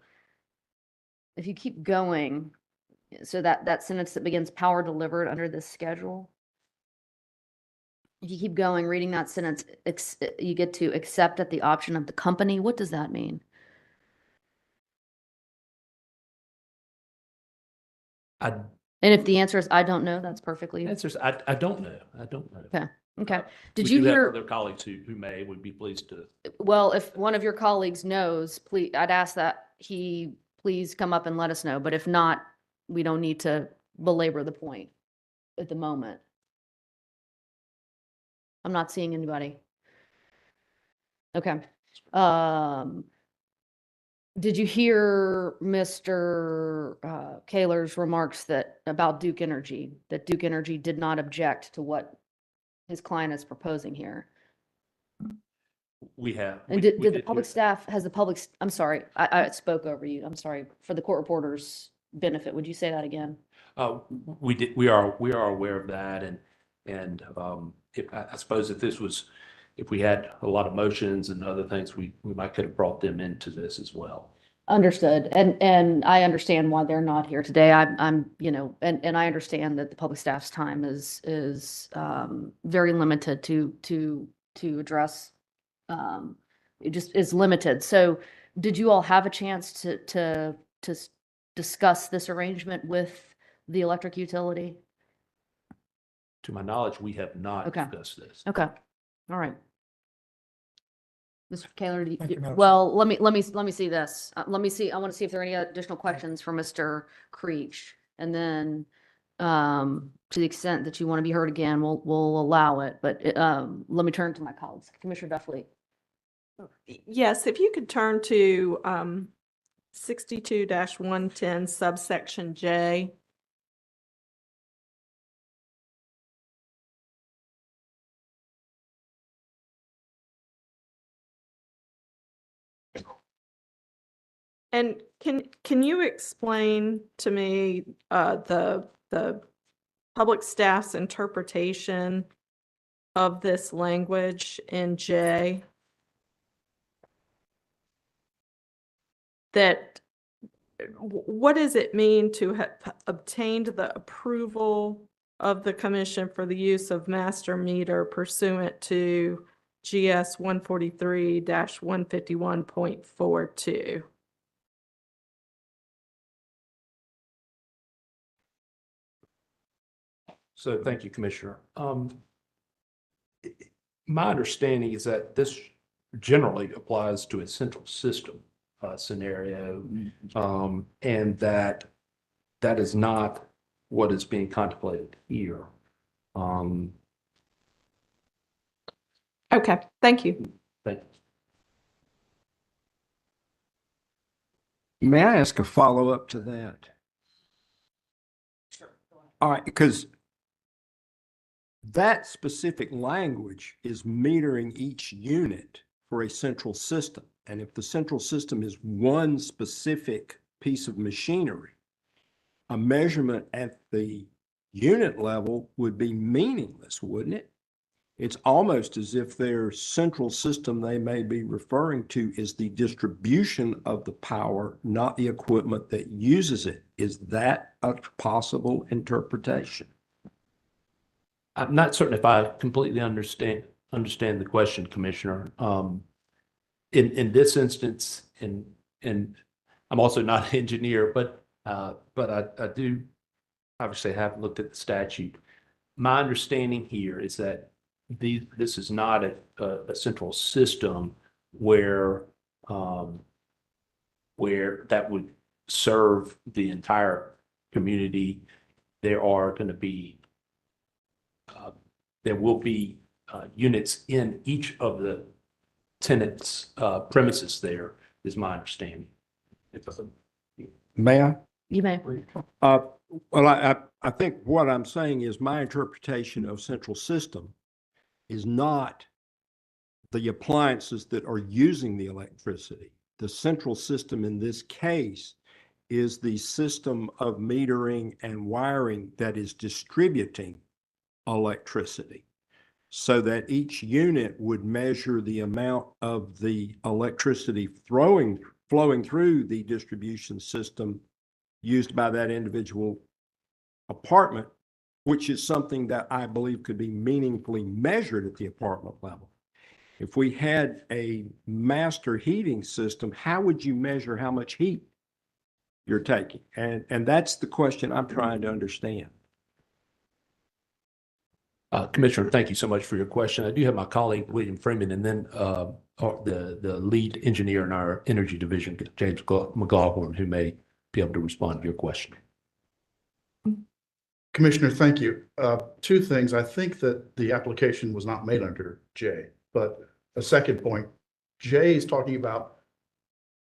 S1: if you keep going, so that sentence that begins power delivered under this schedule, if you keep going, reading that sentence, you get to accept at the option of the company. What does that mean? And if the answer is I don't know, that's perfectly.
S3: Answers I don't know. I don't know.
S1: Okay. Okay. Did
S3: We
S1: you
S3: do have
S1: hear?
S3: other colleagues who would be pleased to.
S1: Well, if one of your colleagues knows, please, I'd ask that he please come up and let us know. But if not, we don't need to belabor the point at the moment. I'm not seeing anybody. Okay. Did you hear Mr. Kaler's remarks about Duke Energy, that Duke Energy did not object to what his client is proposing here?
S3: We have.
S1: And did the public staff, I'm sorry, I spoke over you. I'm sorry, for the court reporter's benefit. Would you say that again?
S3: We are aware of that. And I suppose if we had a lot of motions and other things, we might could have brought them into this as well.
S1: Understood. And I understand why they're not here today. I'm and I understand that the public staff's time is very limited to address. It just is limited. So did you all have a chance to discuss this arrangement with the electric utility?
S3: To my knowledge, we have not
S1: Okay.
S3: discussed this.
S1: Okay. All right. Mr. Kaler,
S2: Thank you, Madam
S1: well, let me see this. I want to see if there are any additional questions for Mr. Creech. And then, to the extent that you want to be heard again, we'll allow it. But, let me turn to my colleagues. Commissioner Duffley.
S4: Yes, if you could turn to 62-110 subsection J. And can you explain to me the public staff's interpretation of this language in J? That what does it mean to have obtained the approval of the commission for the use of master meter pursuant to GS 143-151.42?
S3: So thank you, Commissioner. My understanding is that this generally applies to a central system scenario, and that is not what is being contemplated here.
S4: Okay, thank you.
S3: Thank you.
S11: May I ask a follow-up to that? All right, because that specific language is metering each unit for a central system. And if the central system is one specific piece of machinery, a measurement at the unit level would be meaningless, wouldn't it? It's almost as if their central system they may be referring to is the distribution of the power, not the equipment that uses it. Is that a possible interpretation?
S3: I'm not certain if I completely understand the question, Commissioner. In this instance, and I'm also not an engineer, but I do obviously have looked at the statute. My understanding here is that this is not a central system where that would serve the entire community. There will be units in each of the tenants' premises. There is my understanding.
S11: May I?
S1: You may.
S11: Well, I think what I'm saying is my interpretation of central system is not the appliances that are using the electricity. The central system in this case is the system of metering and wiring that is distributing electricity, so that each unit would measure the amount of the electricity flowing through the distribution system used by that individual apartment, which is something that I believe could be meaningfully measured at the apartment level. If we had a master heating system, how would you measure how much heat you're taking? And that's the question I'm trying to understand.
S3: Commissioner, thank you so much for your question. I do have my colleague, William Freeman, and then the lead engineer in our energy division, James McLaughlin, who may be able to respond to your question.
S12: Commissioner, thank you. Two things. I think that the application was not made under J, but a second point, J is talking about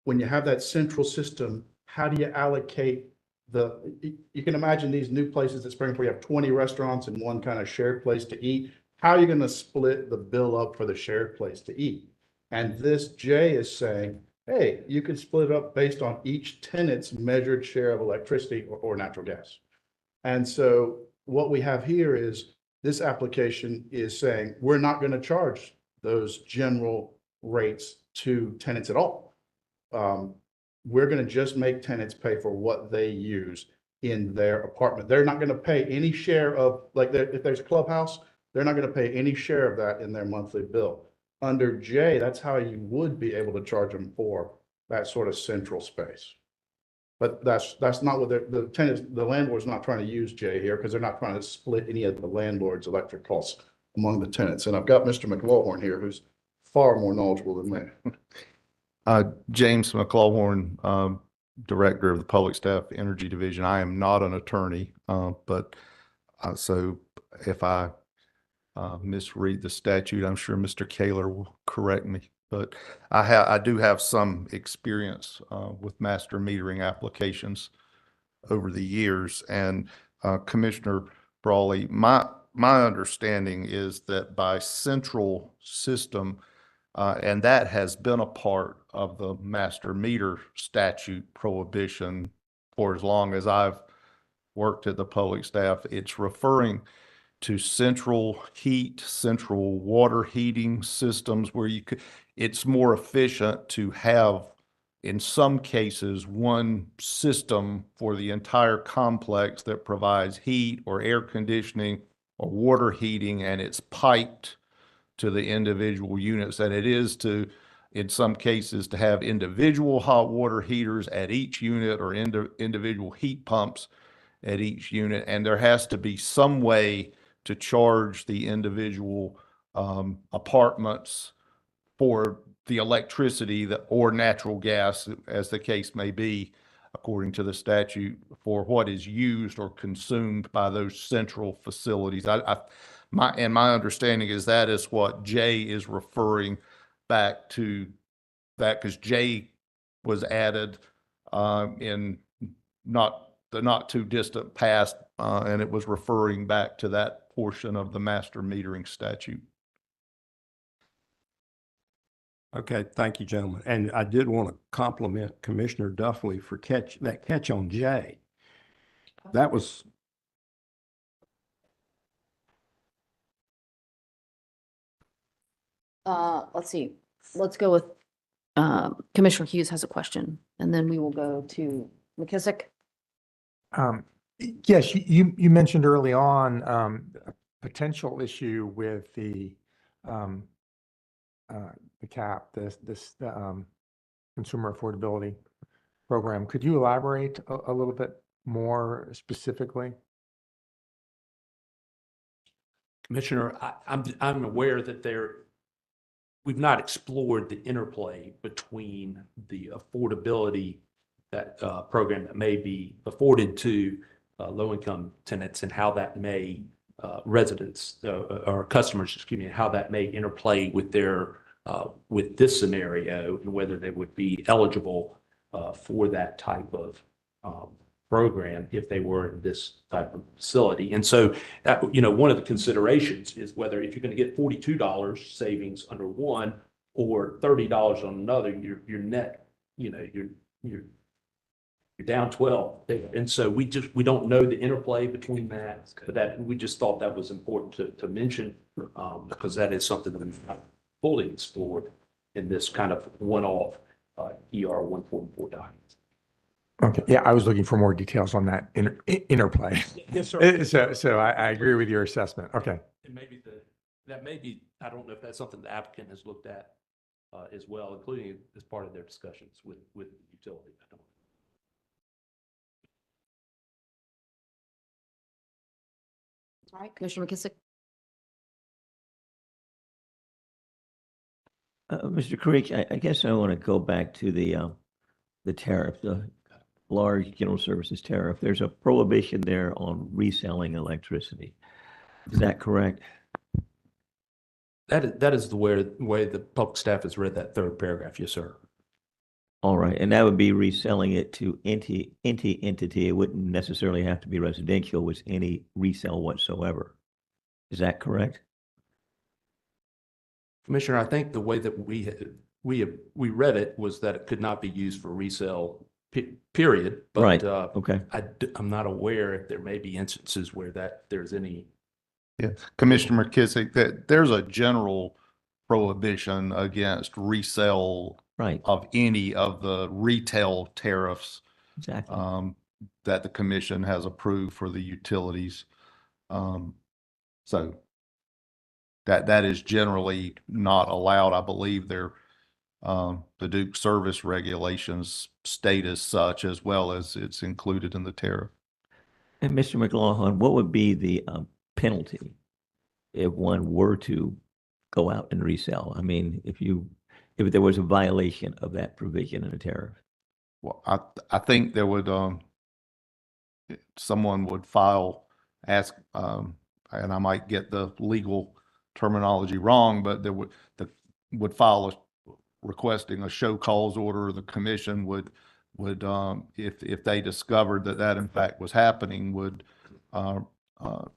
S12: when you have that central system, how do you allocate you can imagine these new places at Spring where you have 20 restaurants and one kind of shared place to eat. How are you going to split the bill up for the shared place to eat? And this J is saying, hey, you can split it up based on each tenant's measured share of electricity or natural gas. And so what we have here is this application is saying we're not going to charge those general rates to tenants at all. We're going to just make tenants pay for what they use in their apartment. They're not going to pay any share of, like, if there's a clubhouse, they're not going to pay any share of that in their monthly bill. Under J, that's how you would be able to charge them for that sort of central space. But that's not what the landlord's not trying to use J here, because they're not trying to split any of the landlord's electric costs among the tenants. And I've got Mr. McLaughlin here, who's far more knowledgeable than me.
S13: James McLaughlin, Director of the Public Staff Energy Division. I am not an attorney, but so if I misread the statute, I'm sure Mr. Kaler will correct me. But I do have some experience with master metering applications over the years. And Commissioner Brawley, my understanding is that by central system, And that has been a part of the master meter statute prohibition for as long as I've worked at the public staff. It's referring to central heat, central water heating systems where you could, it's more efficient to have, in some cases, one system for the entire complex that provides heat or air conditioning or water heating, and it's piped to the individual units than it is to, in some cases, to have individual hot water heaters at each unit or individual heat pumps at each unit. And there has to be some way to charge the individual apartments for the electricity that, or natural gas, as the case may be, according to the statute, for what is used or consumed by those central facilities. My understanding is that is what Jay is referring back to, that because Jay was added in the not too distant past, and it was referring back to that portion of the master metering statute.
S11: Okay, thank you, gentlemen. And I did want to compliment Commissioner Duffley for that catch on Jay. That was,
S1: Let's see. Let's go with, Commissioner Hughes has a question, and then we will go to McKissick.
S10: Yes, you mentioned early on a potential issue with the CAP, the consumer affordability program. Could you elaborate a little bit more specifically?
S3: Commissioner, I'm aware that we've not explored the interplay between the affordability that program that may be afforded to low-income tenants and how that may residents or customers, excuse me, how that may interplay with their with this scenario and whether they would be eligible for that type of program if they were in this type of facility. And so, one of the considerations is whether if you're going to get $42 savings under one or $30 on another, your net, you're down 12 there. And so we don't know the interplay between that, but that we just thought that was important to mention because that is something that we've not fully explored in this kind of one-off ER-144 document.
S10: Okay, yeah, I was looking for more details on that interplay.
S3: Yes, sir.
S10: So I agree with your assessment. Okay.
S3: And maybe that may be, I don't know if that's something the applicant has looked at as well, including as part of their discussions with the utility. I don't know.
S1: All right, Commissioner McKissick.
S5: Mr. Creech, I guess I want to go back to the tariff, the large general services tariff. There's a prohibition there on reselling electricity. Is that correct?
S3: That is the way the public staff has read that third paragraph. Yes, sir.
S5: All right, and that would be reselling it to entity. It wouldn't necessarily have to be residential with any resale whatsoever. Is that correct? Commissioner,
S3: I think the way that we read it was that it could not be used for resale, period. But,
S5: right. Okay.
S3: I'm not aware if there may be instances where there's any.
S13: Yeah, Commissioner McKissick, that there's a general prohibition against resale of any of the retail tariffs
S5: exactly.
S13: That the commission has approved for the utilities. So that is generally not allowed. I believe the Duke service regulations state as such, as well as it's included in the tariff.
S5: And Mr. McLaughlin, what would be the penalty if one were to go out and resell? I mean, if there was a violation of that provision in the tariff?
S13: Well, I think there would someone would ask, and I might get the legal terminology wrong, but there would file requesting a show cause order. The commission would if they discovered that in fact was happening, would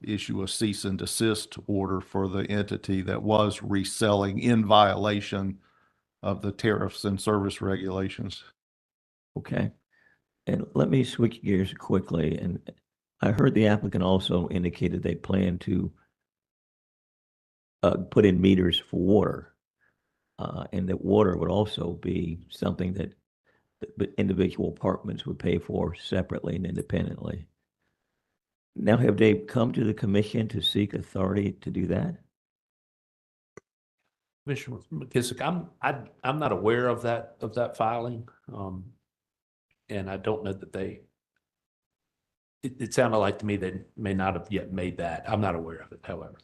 S13: issue a cease and desist order for the entity that was reselling in violation of the tariffs and service regulations.
S5: Okay. And let me switch gears quickly. And I heard the applicant also indicated they plan to put in meters for water. And that water would also be something that individual apartments would pay for separately and independently. Now, have they come to the commission to seek authority to do that?
S3: Commissioner McKissick, I'm not aware of that filing. And I don't know that it sounded like to me they may not have yet made that. I'm not aware of it, however.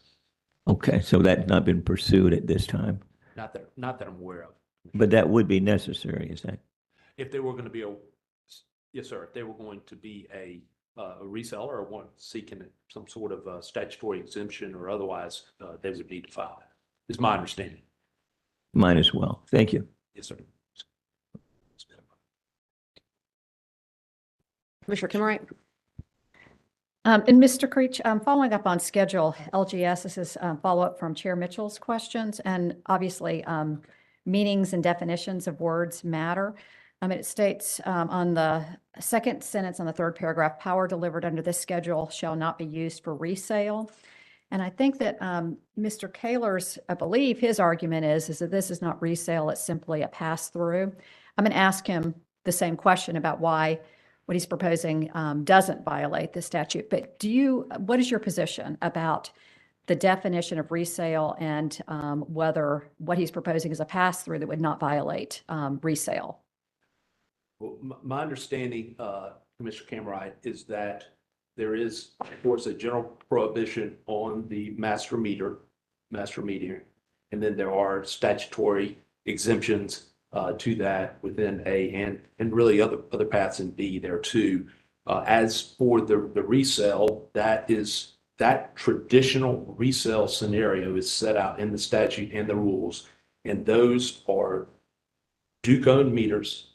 S5: Okay, so that's not been pursued at this time,
S3: Not that I'm aware of.
S5: but that would be necessary, is that?
S3: If they were going to be yes, sir, if they were going to be a reseller or one seeking some sort of statutory exemption or otherwise, they would need to file it, is my understanding.
S5: Mine as well. Thank you.
S3: Yes, sir.
S1: Commissioner Kimmerer?
S7: And Mr. Creech, following up on schedule LGS, this is follow-up from Chair Mitchell's questions, and obviously meanings and definitions of words matter. It states on the second sentence on the third paragraph, power delivered under this schedule shall not be used for resale. And I think that Mr. Kaler's, I believe his argument is that this is not resale, it's simply a pass-through. I'm going to ask him the same question about why what he's proposing doesn't violate the statute. But what is your position about the definition of resale and whether what he's proposing is a pass-through that would not violate resale?
S3: Well, my understanding, Commissioner Cameron, is that there is, of course, a general prohibition on the master meter, and then there are statutory exemptions to that within A and really other paths in B there too. As for the resale, that traditional resale scenario is set out in the statute and the rules, and those are Duke-owned meters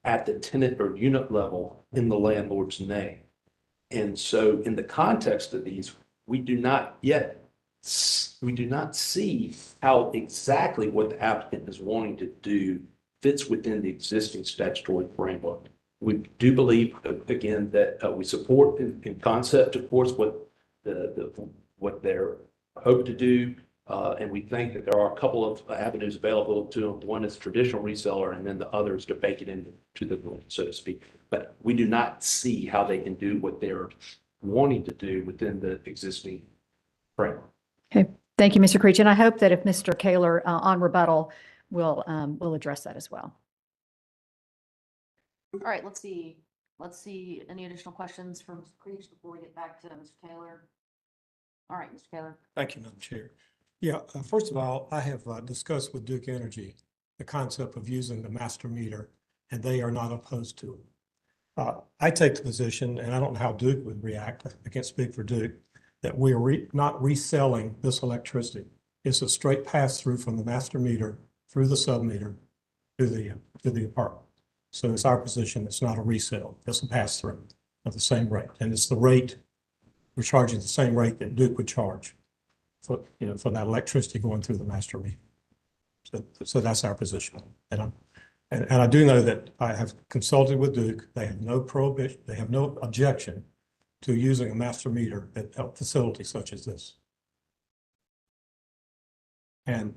S3: at the tenant or unit level in the landlord's name. And so in the context of these, we do not see how exactly what the applicant is wanting to do fits within the existing statutory framework. We do believe, again, that we support in concept, of course, what they're hoping to do. And we think that there are a couple of avenues available to them. One is traditional reseller, and then the other is to bake it into the room, so to speak. But we do not see how they can do what they're wanting to do within the existing framework.
S7: Okay, thank you, Mr. Creech. And I hope that if Mr. Kaler on rebuttal will address that as well.
S1: All right, let's see. Any additional questions from Mr. Creech before we get back to Mr. Taylor? All right, Mr. Taylor.
S2: Thank you, Madam Chair. Yeah, first of all, I have discussed with Duke Energy the concept of using the master meter, and they are not opposed to it. I take the position, and I don't know how Duke would react, I can't speak for Duke, that we are not reselling this electricity. It's a straight pass-through from the master meter through the sub-meter to the apartment. So it's our position, it's not a resale, it's a pass-through of the same rate. And it's the rate, we're charging the same rate that Duke would charge for that electricity going through the master meter. So that's our position. And I do know that I have consulted with Duke. They have no prohibition, they have no objection to using a master meter at a facility such as this. And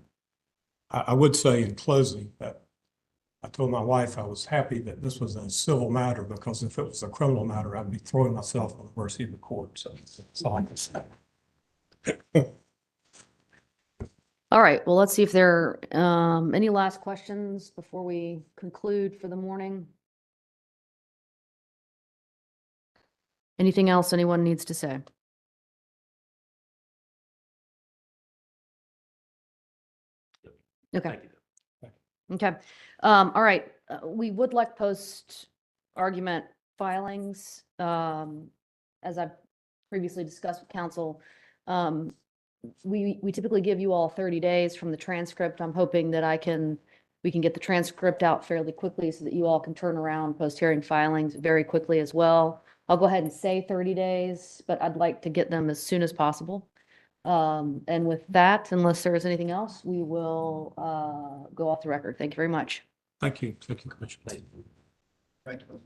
S2: I would say in closing that I told my wife I was happy that this was a civil matter, because if it was a criminal matter, I'd be throwing myself on the mercy of the court. So that's all I can say.
S1: All right, well, let's see if there are any last questions before we conclude for the morning. Anything else anyone needs to say? Okay.
S3: Thank you.
S1: Okay. All right. We would like post argument filings. As I've previously discussed with council, we typically give you all 30 days from the transcript. I'm hoping that we can get the transcript out fairly quickly so that you all can turn around post-hearing filings very quickly as well. I'll go ahead and say 30 days, but I'd like to get them as soon as possible. And with that, unless there is anything else, we will go off the record. Thank you very much.
S2: Thank you. Thank you, Commissioner.
S3: Thank you.
S12: Thank you.